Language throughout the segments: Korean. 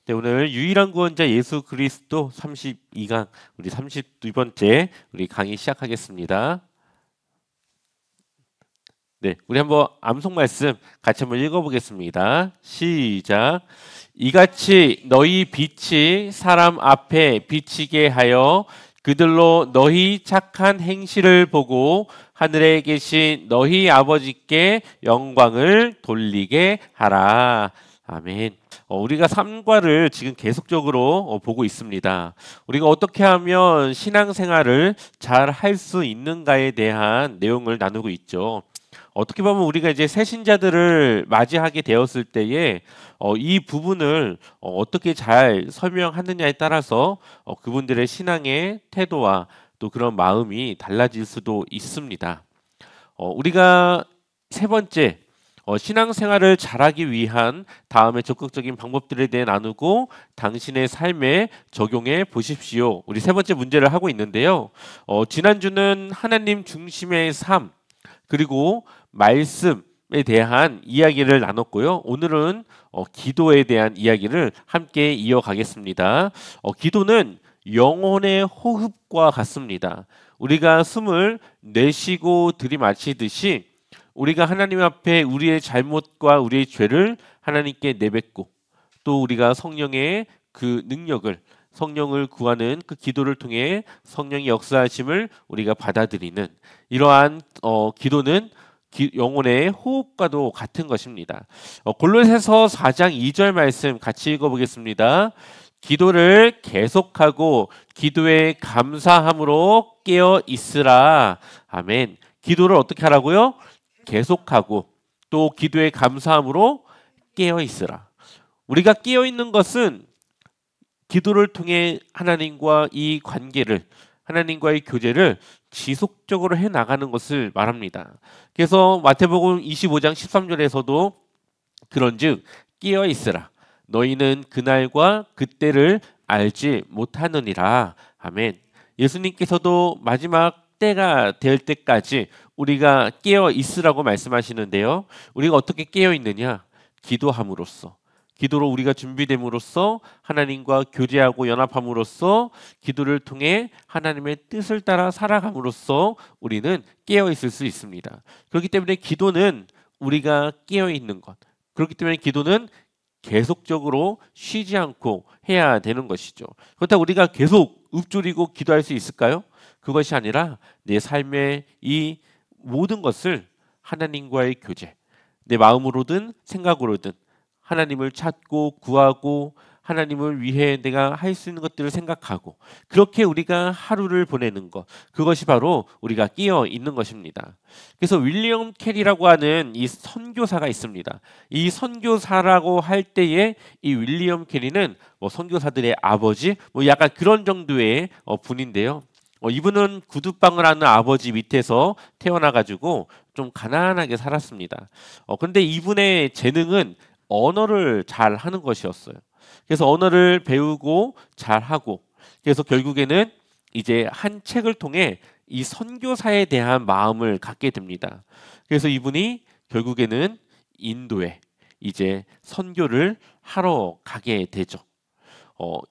네, 오늘 유일한 구원자 예수 그리스도 32강 우리 32번째 우리 강의 시작하겠습니다. 네, 우리 한번 암송 말씀 같이 한번 읽어보겠습니다. 시작. 이같이 너희 빛이 사람 앞에 비치게 하여 그들로 너희 착한 행실을 보고 하늘에 계신 너희 아버지께 영광을 돌리게 하라. 아멘. 우리가 삶과를 지금 계속적으로 보고 있습니다. 우리가 어떻게 하면 신앙생활을 잘 할 수 있는가에 대한 내용을 나누고 있죠. 어떻게 보면 우리가 이제 새신자들을 맞이하게 되었을 때에 이 부분을 어떻게 잘 설명하느냐에 따라서 그분들의 신앙의 태도와 또 그런 마음이 달라질 수도 있습니다. 우리가 세 번째 신앙생활을 잘하기 위한 다음에 적극적인 방법들에 대해 나누고 당신의 삶에 적용해 보십시오. 우리 세 번째 문제를 하고 있는데요. 지난주는 하나님 중심의 삶 그리고 말씀에 대한 이야기를 나눴고요. 오늘은 기도에 대한 이야기를 함께 이어가겠습니다. 기도는 영혼의 호흡과 같습니다. 우리가 숨을 내쉬고 들이마시듯이 우리가 하나님 앞에 우리의 잘못과 우리의 죄를 하나님께 내뱉고 또 우리가 성령의 그 능력을 성령을 구하는 그 기도를 통해 성령의 역사하심을 우리가 받아들이는 이러한 기도는 영혼의 호흡과도 같은 것입니다. 골로새서 4장 2절 말씀 같이 읽어보겠습니다. 기도를 계속하고 기도에 감사함으로 깨어 있으라. 아멘. 기도를 어떻게 하라고요? 계속하고 또 기도에 감사함으로 깨어 있으라. 우리가 깨어 있는 것은 기도를 통해 하나님과 이 관계를 하나님과의 교제를 지속적으로 해 나가는 것을 말합니다. 그래서 마태복음 25장 13절에서도 그런즉 깨어 있으라. 너희는 그날과 그때를 알지 못하느니라. 아멘. 예수님께서도 마지막 때가 될 때까지 우리가 깨어 있으라고 말씀하시는데요. 우리가 어떻게 깨어 있느냐? 기도함으로써. 기도로 우리가 준비됨으로써 하나님과 교제하고 연합함으로써 기도를 통해 하나님의 뜻을 따라 살아감으로써 우리는 깨어 있을 수 있습니다. 그렇기 때문에 기도는 우리가 깨어 있는 것. 그렇기 때문에 기도는 계속적으로 쉬지 않고 해야 되는 것이죠. 그렇다고 우리가 계속 읊조리고 기도할 수 있을까요? 그것이 아니라 내 삶의 이 모든 것을 하나님과의 교제, 내 마음으로든 생각으로든 하나님을 찾고 구하고 하나님을 위해 내가 할 수 있는 것들을 생각하고 그렇게 우리가 하루를 보내는 것, 그것이 바로 우리가 끼어 있는 것입니다. 그래서 윌리엄 캐리라고 하는 이 선교사가 있습니다. 이 선교사라고 할 때에 이 윌리엄 캐리는 뭐 선교사들의 아버지 뭐 약간 그런 정도의 분인데요. 이분은 구두방을 하는 아버지 밑에서 태어나가지고 좀 가난하게 살았습니다. 그런데 이분의 재능은 언어를 잘 하는 것이었어요. 그래서 언어를 배우고 잘하고 그래서 결국에는 이제 한 책을 통해 이 선교사에 대한 마음을 갖게 됩니다. 그래서 이분이 결국에는 인도에 이제 선교를 하러 가게 되죠.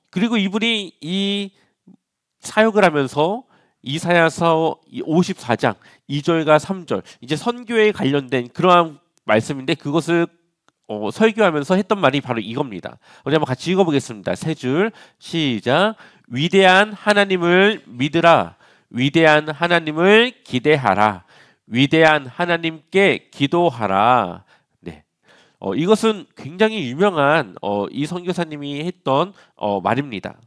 그리고 이분이 이 사역을 하면서 이사야서 54장 2절과 3절 이제 선교에 관련된 그러한 말씀인데 그것을 설교하면서 했던 말이 바로 이겁니다. 우리 한번 같이 읽어보겠습니다. 세 줄 시작. 위대한 하나님을 믿으라. 위대한 하나님을 기대하라. 위대한 하나님께 기도하라. 네, 이것은 굉장히 유명한 이 선교사님이 했던 말입니다.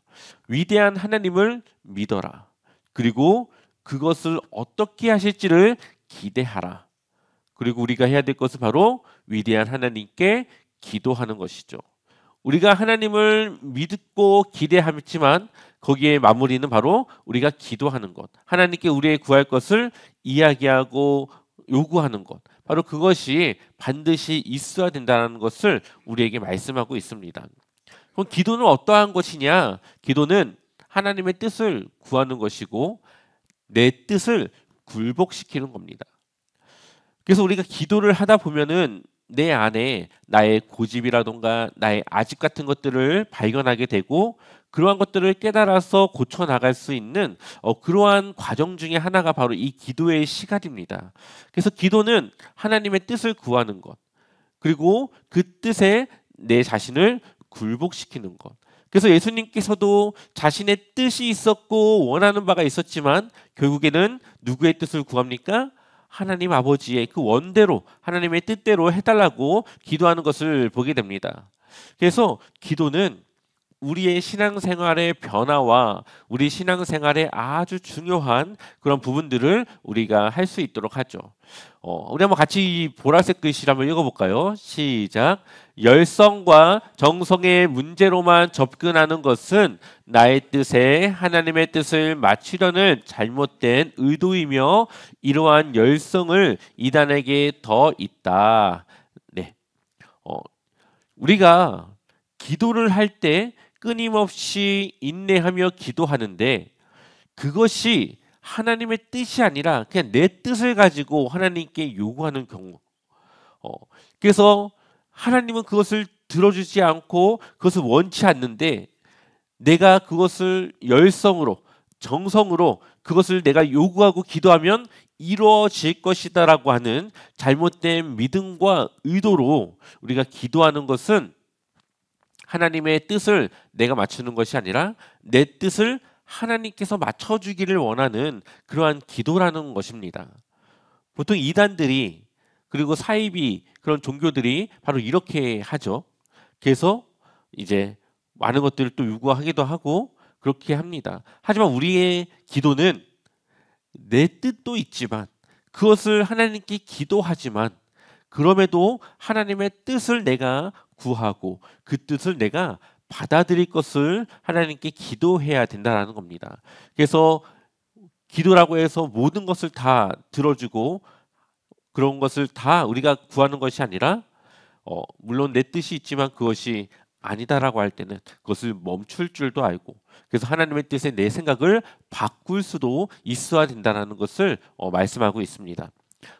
위대한 하나님을 믿어라. 그리고 그것을 어떻게 하실지를 기대하라. 그리고 우리가 해야 될 것은 바로 위대한 하나님께 기도하는 것이죠. 우리가 하나님을 믿고 기대하지만 거기에 마무리는 바로 우리가 기도하는 것. 하나님께 우리의 구할 것을 이야기하고 요구하는 것. 바로 그것이 반드시 있어야 된다는 것을 우리에게 말씀하고 있습니다. 그럼 기도는 어떠한 것이냐? 기도는 하나님의 뜻을 구하는 것이고 내 뜻을 굴복시키는 겁니다. 그래서 우리가 기도를 하다 보면은 내 안에 나의 고집이라던가 나의 아집 같은 것들을 발견하게 되고 그러한 것들을 깨달아서 고쳐 나갈 수 있는 그러한 과정 중에 하나가 바로 이 기도의 시간입니다. 그래서 기도는 하나님의 뜻을 구하는 것, 그리고 그 뜻에 내 자신을 굴복시키는 것. 그래서 예수님께서도 자신의 뜻이 있었고 원하는 바가 있었지만 결국에는 누구의 뜻을 구합니까? 하나님 아버지의 그 원대로 하나님의 뜻대로 해달라고 기도하는 것을 보게 됩니다. 그래서 기도는 우리의 신앙생활의 변화와 우리 신앙생활의 아주 중요한 그런 부분들을 우리가 할 수 있도록 하죠. 우리 한번 같이 이 보라색 글씨를 한번 읽어볼까요? 시작. 열성과 정성의 문제로만 접근하는 것은 나의 뜻에 하나님의 뜻을 맞추려는 잘못된 의도이며 이러한 열성을 이단에게 더 있다. 네, 우리가 기도를 할 때 끊임없이 인내하며 기도하는데 그것이 하나님의 뜻이 아니라 그냥 내 뜻을 가지고 하나님께 요구하는 경우. 그래서 하나님은 그것을 들어주지 않고 그것을 원치 않는데 내가 그것을 열성으로 정성으로 그것을 내가 요구하고 기도하면 이루어질 것이다라고 하는 잘못된 믿음과 의도로 우리가 기도하는 것은 하나님의 뜻을 내가 맞추는 것이 아니라 내 뜻을 하나님께서 맞춰주기를 원하는 그러한 기도라는 것입니다. 보통 이단들이 그리고 사이비 그런 종교들이 바로 이렇게 하죠. 그래서 이제 많은 것들을 또 요구하기도 하고 그렇게 합니다. 하지만 우리의 기도는 내 뜻도 있지만 그것을 하나님께 기도하지만 그럼에도 하나님의 뜻을 내가 구하고 그 뜻을 내가 받아들일 것을 하나님께 기도해야 된다는 겁니다. 그래서 기도라고 해서 모든 것을 다 들어주고 그런 것을 다 우리가 구하는 것이 아니라 물론 내 뜻이 있지만 그것이 아니다라고 할 때는 그것을 멈출 줄도 알고 그래서 하나님의 뜻에 내 생각을 바꿀 수도 있어야 된다는 것을 말씀하고 있습니다.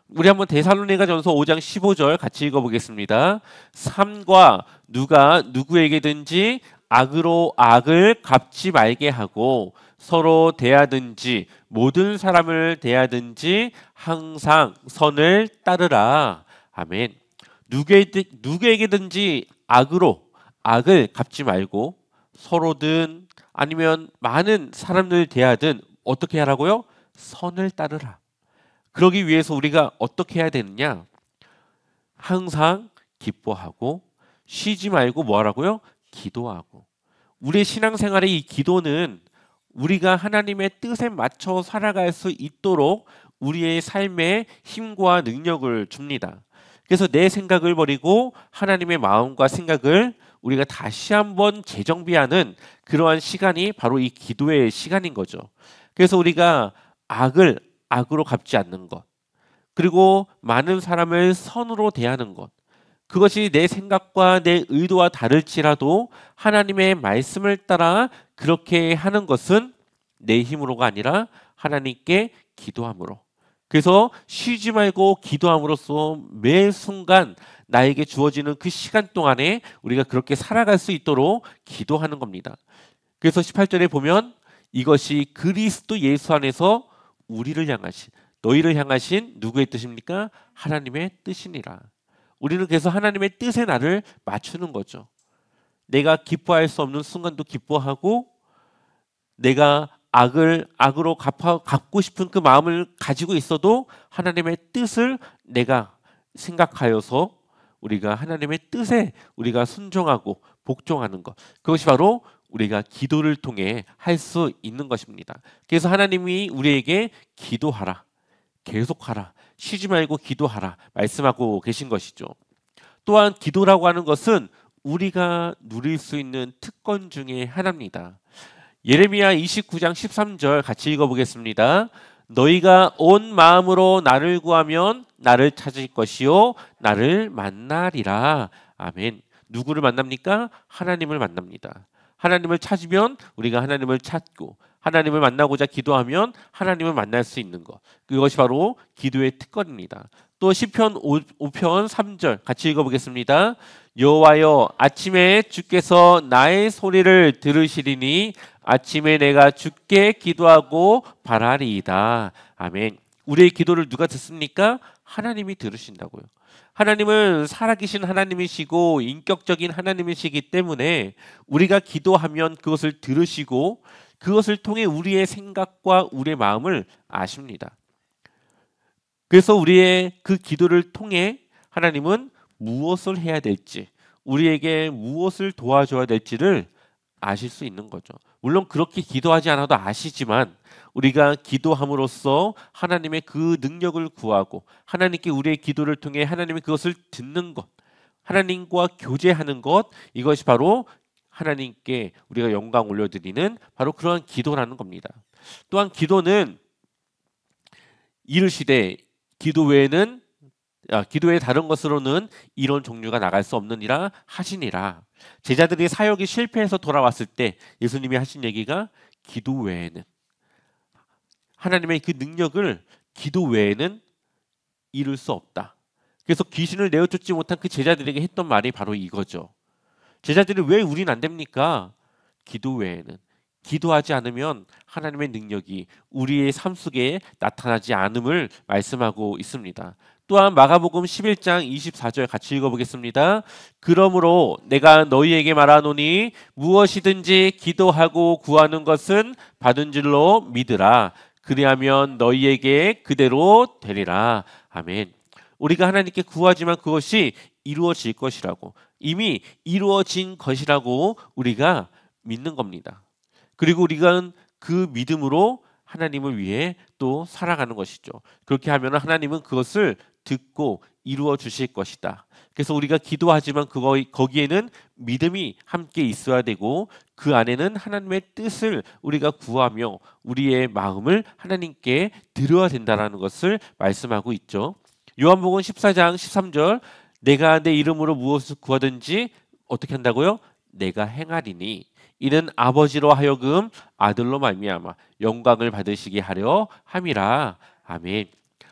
우리 한번 데살로니가전서 5장 15절 같이 읽어보겠습니다. 삼과 누가 누구에게든지 악으로 악을 갚지 말게 하고 서로 대하든지 모든 사람을 대하든지 항상 선을 따르라. 아멘. 누구에게든지 악으로 악을 갚지 말고 서로든 아니면 많은 사람들 대하든 어떻게 하라고요? 선을 따르라. 그러기 위해서 우리가 어떻게 해야 되느냐? 항상 기뻐하고 쉬지 말고 뭐 하라고요? 기도하고. 우리의 신앙생활의 이 기도는 우리가 하나님의 뜻에 맞춰 살아갈 수 있도록 우리의 삶에 힘과 능력을 줍니다. 그래서 내 생각을 버리고 하나님의 마음과 생각을 우리가 다시 한번 재정비하는 그러한 시간이 바로 이 기도의 시간인 거죠. 그래서 우리가 악을 악으로 갚지 않는 것, 그리고 많은 사람을 선으로 대하는 것, 그것이 내 생각과 내 의도와 다를지라도 하나님의 말씀을 따라 그렇게 하는 것은 내 힘으로가 아니라 하나님께 기도함으로. 그래서 쉬지 말고 기도함으로써 매 순간 나에게 주어지는 그 시간 동안에 우리가 그렇게 살아갈 수 있도록 기도하는 겁니다. 그래서 18절에 보면 이것이 그리스도 예수 안에서 우리를 향하신 너희를 향하신 누구의 뜻입니까? 하나님의 뜻이니라. 우리는 그래서 하나님의 뜻에 나를 맞추는 거죠. 내가 기뻐할 수 없는 순간도 기뻐하고 내가 악을 악으로 갚고 싶은 그 마음을 가지고 있어도 하나님의 뜻을 내가 생각하여서 우리가 하나님의 뜻에 우리가 순종하고 복종하는 것, 그것이 바로 우리가 기도를 통해 할 수 있는 것입니다. 그래서 하나님이 우리에게 기도하라, 계속하라, 쉬지 말고 기도하라 말씀하고 계신 것이죠. 또한 기도라고 하는 것은 우리가 누릴 수 있는 특권 중에 하나입니다. 예레미야 29장 13절 같이 읽어보겠습니다. 너희가 온 마음으로 나를 구하면 나를 찾을 것이요 나를 만나리라. 아멘. 누구를 만납니까? 하나님을 만납니다. 하나님을 찾으면 우리가 하나님을 찾고 하나님을 만나고자 기도하면 하나님을 만날 수 있는 것, 그것이 바로 기도의 특권입니다. 또 시편 5편 3절 같이 읽어보겠습니다. 여호와여 아침에 주께서 나의 소리를 들으시리니 아침에 내가 주께 기도하고 바라리이다. 아멘. 우리의 기도를 누가 듣습니까? 하나님이 들으신다고요. 하나님은 살아계신 하나님이시고 인격적인 하나님이시기 때문에 우리가 기도하면 그것을 들으시고 그것을 통해 우리의 생각과 우리의 마음을 아십니다. 그래서 우리의 그 기도를 통해 하나님은 무엇을 해야 될지, 우리에게 무엇을 도와줘야 될지를 아실 수 있는 거죠. 물론 그렇게 기도하지 않아도 아시지만 우리가 기도함으로써 하나님의 그 능력을 구하고 하나님께 우리의 기도를 통해 하나님이 그것을 듣는 것, 하나님과 교제하는 것, 이것이 바로 하나님께 우리가 영광 올려드리는 바로 그러한 기도라는 겁니다. 또한 기도는 이르시되 기도의 다른 것으로는 이런 종류가 나갈 수 없느니라 하시니라. 제자들이 사역이 실패해서 돌아왔을 때 예수님이 하신 얘기가 기도 외에는, 하나님의 그 능력을 기도 외에는 이룰 수 없다. 그래서 귀신을 내어쫓지 못한 그 제자들에게 했던 말이 바로 이거죠. 제자들이 왜 우린 안 됩니까? 기도 외에는. 기도하지 않으면 하나님의 능력이 우리의 삶 속에 나타나지 않음을 말씀하고 있습니다. 또한 마가복음 11장 24절 같이 읽어보겠습니다. 그러므로 내가 너희에게 말하노니 무엇이든지 기도하고 구하는 것은 받은 줄로 믿으라. 그리하면 너희에게 그대로 되리라. 아멘. 우리가 하나님께 구하지만 그것이 이루어질 것이라고, 이미 이루어진 것이라고 우리가 믿는 겁니다. 그리고 우리가 그 믿음으로 하나님을 위해 또 살아가는 것이죠. 그렇게 하면 하나님은 그것을 듣고 이루어 주실 것이다. 그래서 우리가 기도하지만 거기에는 믿음이 함께 있어야 되고 그 안에는 하나님의 뜻을 우리가 구하며 우리의 마음을 하나님께 드려야 된다는 것을 말씀하고 있죠. 요한복음 14장 13절 내가 내 이름으로 무엇을 구하든지 어떻게 한다고요? 내가 행하리니 이는 아버지로 하여금 아들로 말미암아 영광을 받으시게 하려 함이라. 아멘.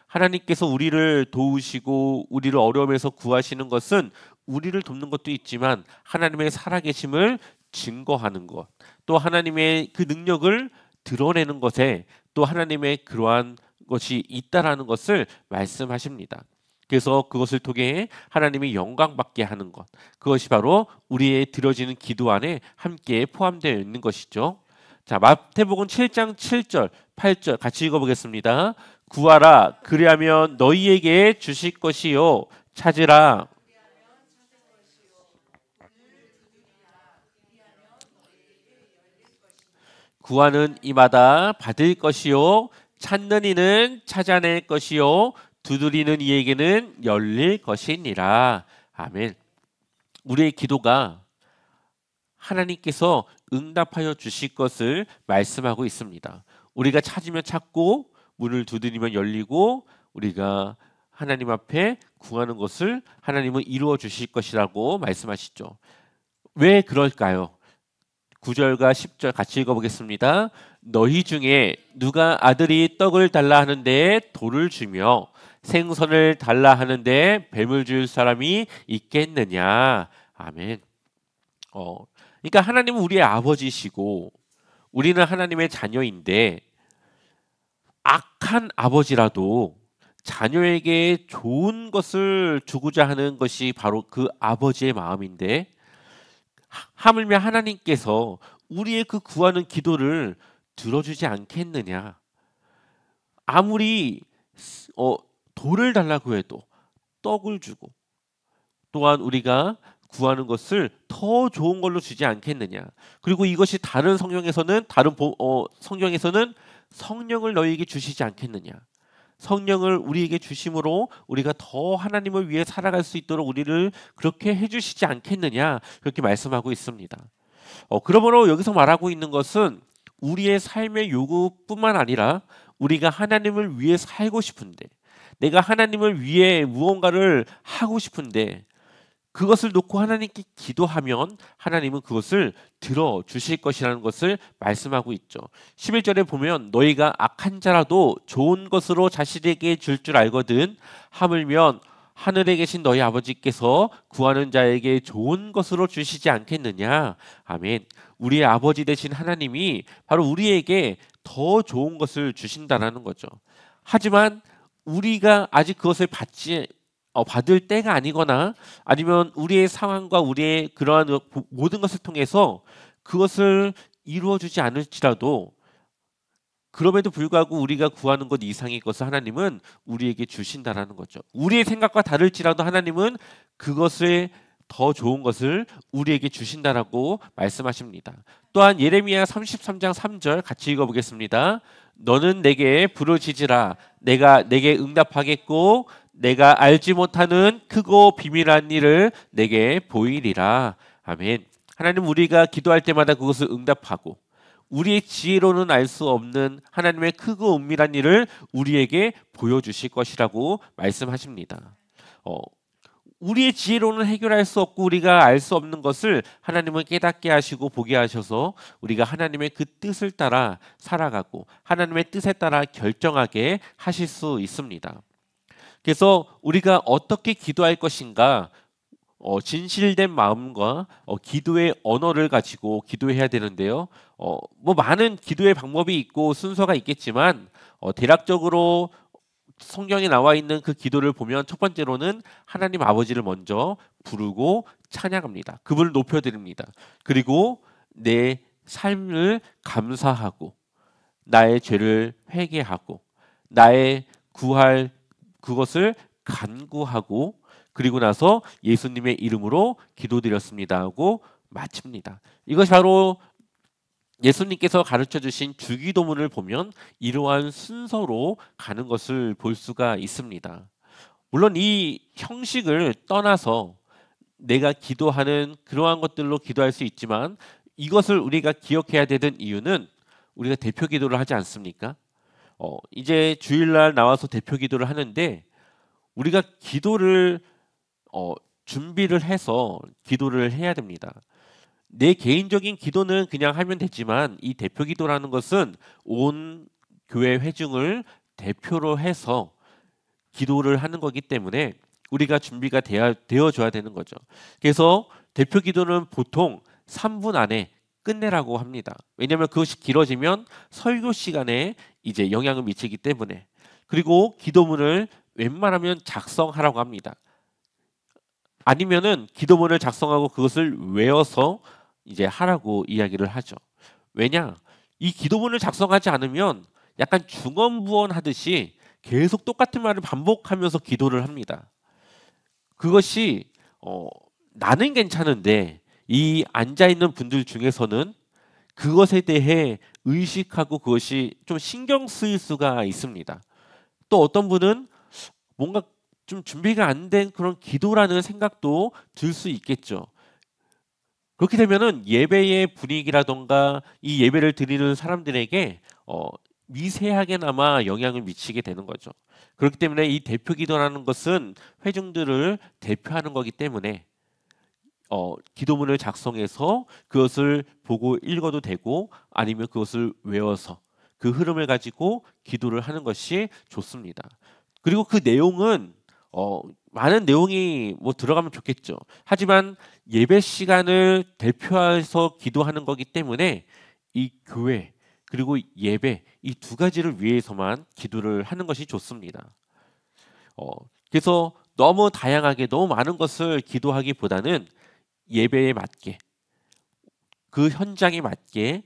하나님께서 우리를 도우시고 우리를 어려움에서 구하시는 것은 우리를 돕는 것도 있지만 하나님의 살아계심을 증거하는 것, 또 하나님의 그 능력을 드러내는 것에 또 하나님의 그러한 것이 있다라는 것을 말씀하십니다. 그래서 그것을 통해 하나님이 영광받게 하는 것, 그것이 바로 우리의 드려지는 기도 안에 함께 포함되어 있는 것이죠. 자, 마태복음 7장 7절 8절 같이 읽어보겠습니다. 구하라 그리하면 너희에게 주실 것이요 찾으라 구하는 이마다 받을 것이요 찾는 이는 찾아낼 것이요 두드리는 이에게는 열릴 것이니라. 아멘. 우리의 기도가 하나님께서 응답하여 주실 것을 말씀하고 있습니다. 우리가 찾으면 찾고 문을 두드리면 열리고 우리가 하나님 앞에 구하는 것을 하나님은 이루어 주실 것이라고 말씀하시죠. 왜 그럴까요? 9절과 10절 같이 읽어보겠습니다. 너희 중에 누가 아들이 떡을 달라 하는데 돌을 주며 생선을 달라 하는데 뱀을 줄 사람이 있겠느냐. 아멘. 그러니까 하나님은 우리의 아버지시고 우리는 하나님의 자녀인데 악한 아버지라도 자녀에게 좋은 것을 주고자 하는 것이 바로 그 아버지의 마음인데 하물며 하나님께서 우리의 그 구하는 기도를 들어주지 않겠느냐. 아무리 돌을 달라고 해도 떡을 주고 또한 우리가 구하는 것을 더 좋은 걸로 주지 않겠느냐. 그리고 이것이 다른 성경에서는 성경에서는 성령을 너희에게 주시지 않겠느냐. 성령을 우리에게 주심으로 우리가 더 하나님을 위해 살아갈 수 있도록 우리를 그렇게 해주시지 않겠느냐. 그렇게 말씀하고 있습니다. 그러므로 여기서 말하고 있는 것은 우리의 삶의 요구뿐만 아니라 우리가 하나님을 위해 살고 싶은데 내가 하나님을 위해 무언가를 하고 싶은데 그것을 놓고 하나님께 기도하면 하나님은 그것을 들어주실 것이라는 것을 말씀하고 있죠. 11절에 보면 너희가 악한 자라도 좋은 것으로 자신에게 줄 줄 알거든 하물며 하늘에 계신 너희 아버지께서 구하는 자에게 좋은 것으로 주시지 않겠느냐. 아멘. 우리의 아버지 되신 하나님이 바로 우리에게 더 좋은 것을 주신다라는 거죠. 하지만 우리가 아직 그것을 받을 때가 아니거나 아니면 우리의 상황과 우리의 그러한 모든 것을 통해서 그것을 이루어주지 않을지라도 그럼에도 불구하고 우리가 구하는 것 이상의 것을 하나님은 우리에게 주신다라는 거죠. 우리의 생각과 다를지라도 하나님은 그것을 더 좋은 것을 우리에게 주신다라고 말씀하십니다. 또한 예레미야 33장 3절 같이 읽어보겠습니다. 너는 내게 부르짖으라 내가 내게 응답하겠고 내가 알지 못하는 크고 비밀한 일을 내게 보이리라. 아멘. 하나님 우리가 기도할 때마다 그것을 응답하고 우리의 지혜로는 알 수 없는 하나님의 크고 은밀한 일을 우리에게 보여주실 것이라고 말씀하십니다. 우리의 지혜로는 해결할 수 없고 우리가 알 수 없는 것을 하나님은 깨닫게 하시고 보게 하셔서 우리가 하나님의 그 뜻을 따라 살아가고 하나님의 뜻에 따라 결정하게 하실 수 있습니다. 그래서 우리가 어떻게 기도할 것인가 진실된 마음과 기도의 언어를 가지고 기도해야 되는데요. 뭐 많은 기도의 방법이 있고 순서가 있겠지만 대략적으로 성경에 나와 있는 그 기도를 보면 첫 번째로는 하나님 아버지를 먼저 부르고 찬양합니다. 그분을 높여드립니다. 그리고 내 삶을 감사하고 나의 죄를 회개하고 나의 구할 그것을 간구하고 그리고 나서 예수님의 이름으로 기도드렸습니다 하고 마칩니다. 이것이 바로 예수님께서 가르쳐 주신 주기도문을 보면 이러한 순서로 가는 것을 볼 수가 있습니다. 물론 이 형식을 떠나서 내가 기도하는 그러한 것들로 기도할 수 있지만 이것을 우리가 기억해야 되는 이유는 우리가 대표 기도를 하지 않습니까? 이제 주일날 나와서 대표 기도를 하는데 우리가 기도를 준비를 해서 기도를 해야 됩니다. 내 개인적인 기도는 그냥 하면 되지만 이 대표 기도라는 것은 온 교회 회중을 대표로 해서 기도를 하는 거기 때문에 우리가 준비가 되어줘야 되는 거죠. 그래서 대표 기도는 보통 3분 안에 끝내라고 합니다. 왜냐하면 그것이 길어지면 설교 시간에 이제 영향을 미치기 때문에. 그리고 기도문을 웬만하면 작성하라고 합니다. 아니면은 기도문을 작성하고 그것을 외워서 이제 하라고 이야기를 하죠. 왜냐? 이 기도문을 작성하지 않으면 약간 중언부언 하듯이 계속 똑같은 말을 반복하면서 기도를 합니다. 그것이 나는 괜찮은데 이 앉아 있는 분들 중에서는 그것에 대해 의식하고 그것이 좀 신경 쓰일 수가 있습니다. 또 어떤 분은 뭔가 좀 준비가 안 된 그런 기도라는 생각도 들 수 있겠죠. 그렇게 되면은 예배의 분위기라던가 이 예배를 드리는 사람들에게 미세하게나마 영향을 미치게 되는 거죠. 그렇기 때문에 이 대표 기도라는 것은 회중들을 대표하는 거기 때문에 기도문을 작성해서 그것을 보고 읽어도 되고 아니면 그것을 외워서 그 흐름을 가지고 기도를 하는 것이 좋습니다. 그리고 그 내용은 많은 내용이 뭐 들어가면 좋겠죠. 하지만 예배 시간을 대표해서 기도하는 거기 때문에 이 교회 그리고 예배 이 두 가지를 위해서만 기도를 하는 것이 좋습니다. 그래서 너무 다양하게 너무 많은 것을 기도하기보다는 예배에 맞게 그 현장에 맞게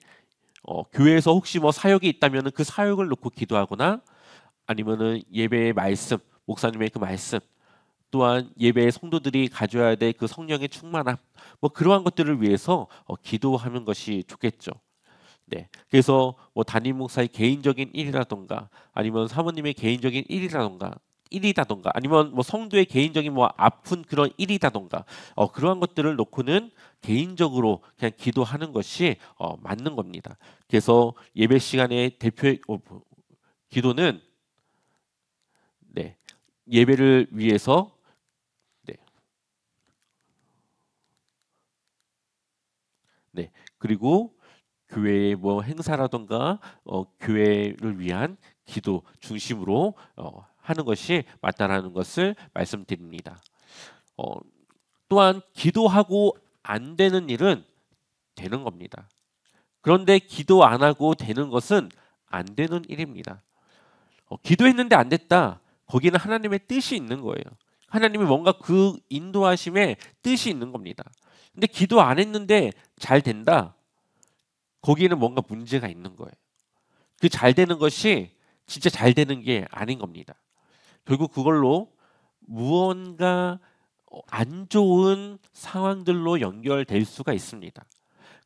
교회에서 혹시 뭐 사역이 있다면 그 사역을 놓고 기도하거나 아니면은 예배의 말씀 목사님의 그 말씀 또한 예배의 성도들이 가져야 될 그 성령의 충만함 뭐 그러한 것들을 위해서 기도하는 것이 좋겠죠. 네, 그래서 뭐 담임 목사의 개인적인 일이라던가 아니면 사모님의 개인적인 일이라던가 아니면 뭐 성도의 개인적인 뭐 아픈 그런 일이라던가 그러한 것들을 놓고는 개인적으로 그냥 기도하는 것이 맞는 겁니다. 그래서 예배 시간에 대표 기도는 네, 예배를 위해서 네, 네. 그리고 교회의 뭐 행사라든가 교회를 위한 기도 중심으로 하는 것이 맞다라는 것을 말씀드립니다. 어, 또한 기도하고 안 되는 일은 되는 겁니다. 그런데 기도 안 하고 되는 것은 안 되는 일입니다. 기도했는데 안 됐다. 거기는 하나님의 뜻이 있는 거예요. 하나님이 뭔가 그 인도하심에 뜻이 있는 겁니다. 근데 기도 안 했는데 잘 된다. 거기에는 뭔가 문제가 있는 거예요. 그 잘 되는 것이 진짜 잘 되는 게 아닌 겁니다. 결국 그걸로 무언가 안 좋은 상황들로 연결될 수가 있습니다.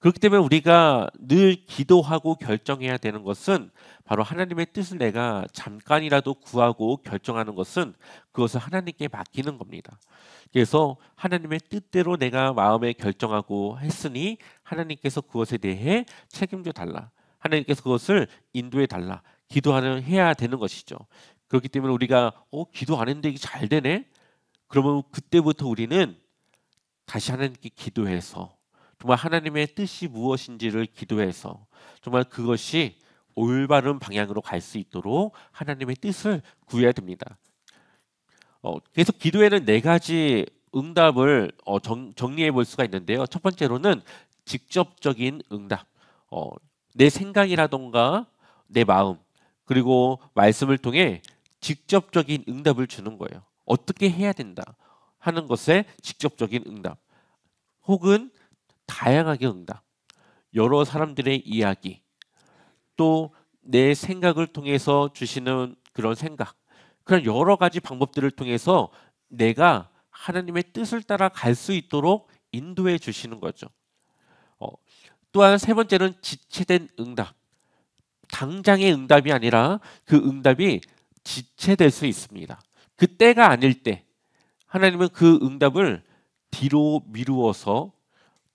그렇기 때문에 우리가 늘 기도하고 결정해야 되는 것은 바로 하나님의 뜻을 내가 잠깐이라도 구하고 결정하는 것은 그것을 하나님께 맡기는 겁니다. 그래서 하나님의 뜻대로 내가 마음에 결정하고 했으니 하나님께서 그것에 대해 책임져 달라. 하나님께서 그것을 인도해 달라. 기도하는 해야 되는 것이죠. 그렇기 때문에 우리가 기도 안 했는데 이게 잘 되네. 그러면 그때부터 우리는 다시 하나님께 기도해서 정말 하나님의 뜻이 무엇인지를 기도해서 정말 그것이 올바른 방향으로 갈 수 있도록 하나님의 뜻을 구해야 됩니다. 그래서 기도에는 네 가지 응답을 정리해 볼 수가 있는데요. 첫 번째로는 직접적인 응답. 내 생각이라던가 내 마음 그리고 말씀을 통해 직접적인 응답을 주는 거예요. 어떻게 해야 된다 하는 것에 직접적인 응답. 혹은 다양하게 응답. 여러 사람들의 이야기. 또 내 생각을 통해서 주시는 그런 생각. 그런 여러 가지 방법들을 통해서 내가 하나님의 뜻을 따라 갈 수 있도록 인도해 주시는 거죠. 어, 또한 세 번째는 지체된 응답. 당장의 응답이 아니라 그 응답이 지체될 수 있습니다. 그 때가 아닐 때 하나님은 그 응답을 뒤로 미루어서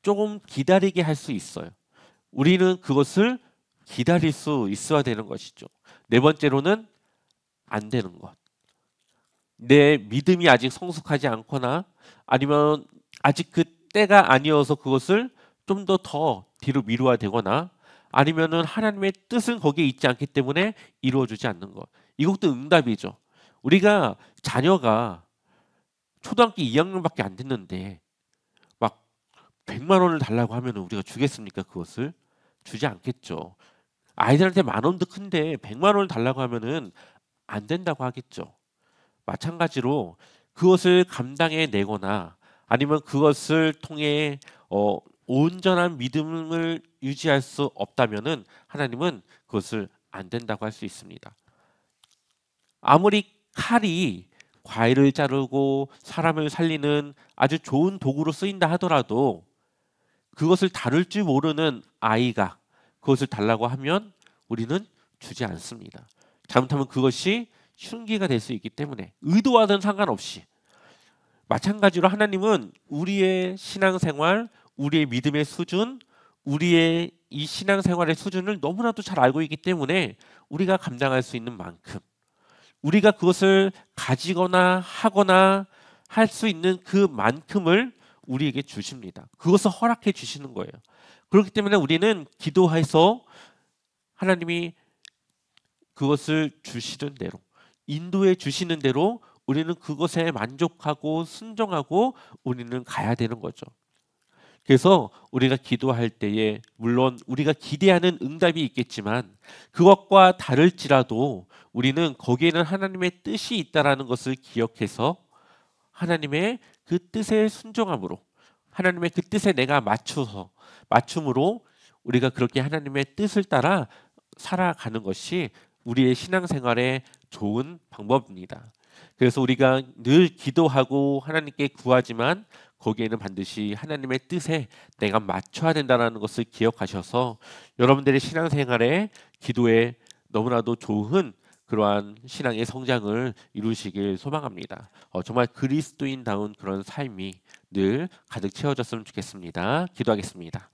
조금 기다리게 할 수 있어요. 우리는 그것을 기다릴 수 있어야 되는 것이죠. 네 번째로는 안 되는 것. 내 믿음이 아직 성숙하지 않거나 아니면 아직 그 때가 아니어서 그것을 좀 더 뒤로 미루어야 되거나 아니면은 하나님의 뜻은 거기에 있지 않기 때문에 이루어지지 않는 것. 이것도 응답이죠. 우리가 자녀가 초등학교 2학년밖에 안 됐는데 막 100만 원을 달라고 하면 우리가 주겠습니까? 그것을 주지 않겠죠. 아이들한테 만 원도 큰데 100만 원을 달라고 하면은 안 된다고 하겠죠. 마찬가지로 그것을 감당해 내거나 아니면 그것을 통해 온전한 믿음을 유지할 수 없다면은 하나님은 그것을 안 된다고 할 수 있습니다. 아무리 칼이 과일을 자르고 사람을 살리는 아주 좋은 도구로 쓰인다 하더라도 그것을 다룰 줄 모르는 아이가 그것을 달라고 하면 우리는 주지 않습니다. 잘못하면 그것이 흉기가 될 수 있기 때문에 의도와는 상관없이 마찬가지로 하나님은 우리의 신앙생활, 우리의 믿음의 수준, 우리의 이 신앙생활의 수준을 너무나도 잘 알고 있기 때문에 우리가 감당할 수 있는 만큼 우리가 그것을 가지거나 하거나 할 수 있는 그만큼을 우리에게 주십니다. 그것을 허락해 주시는 거예요. 그렇기 때문에 우리는 기도해서 하나님이 그것을 주시는 대로 인도해 주시는 대로 우리는 그것에 만족하고 순종하고 우리는 가야 되는 거죠. 그래서 우리가 기도할 때에 물론 우리가 기대하는 응답이 있겠지만 그것과 다를지라도 우리는 거기에는 하나님의 뜻이 있다라는 것을 기억해서 하나님의 그 뜻에 순종함으로 하나님의 그 뜻에 내가 맞춤으로 우리가 그렇게 하나님의 뜻을 따라 살아가는 것이 우리의 신앙생활의 좋은 방법입니다. 그래서 우리가 늘 기도하고 하나님께 구하지만 거기에는 반드시 하나님의 뜻에 내가 맞춰야 된다는 것을 기억하셔서 여러분들의 신앙생활에 기도에 너무나도 좋은 그러한 신앙의 성장을 이루시길 소망합니다. 정말 그리스도인다운 그런 삶이 늘 가득 채워졌으면 좋겠습니다. 기도하겠습니다.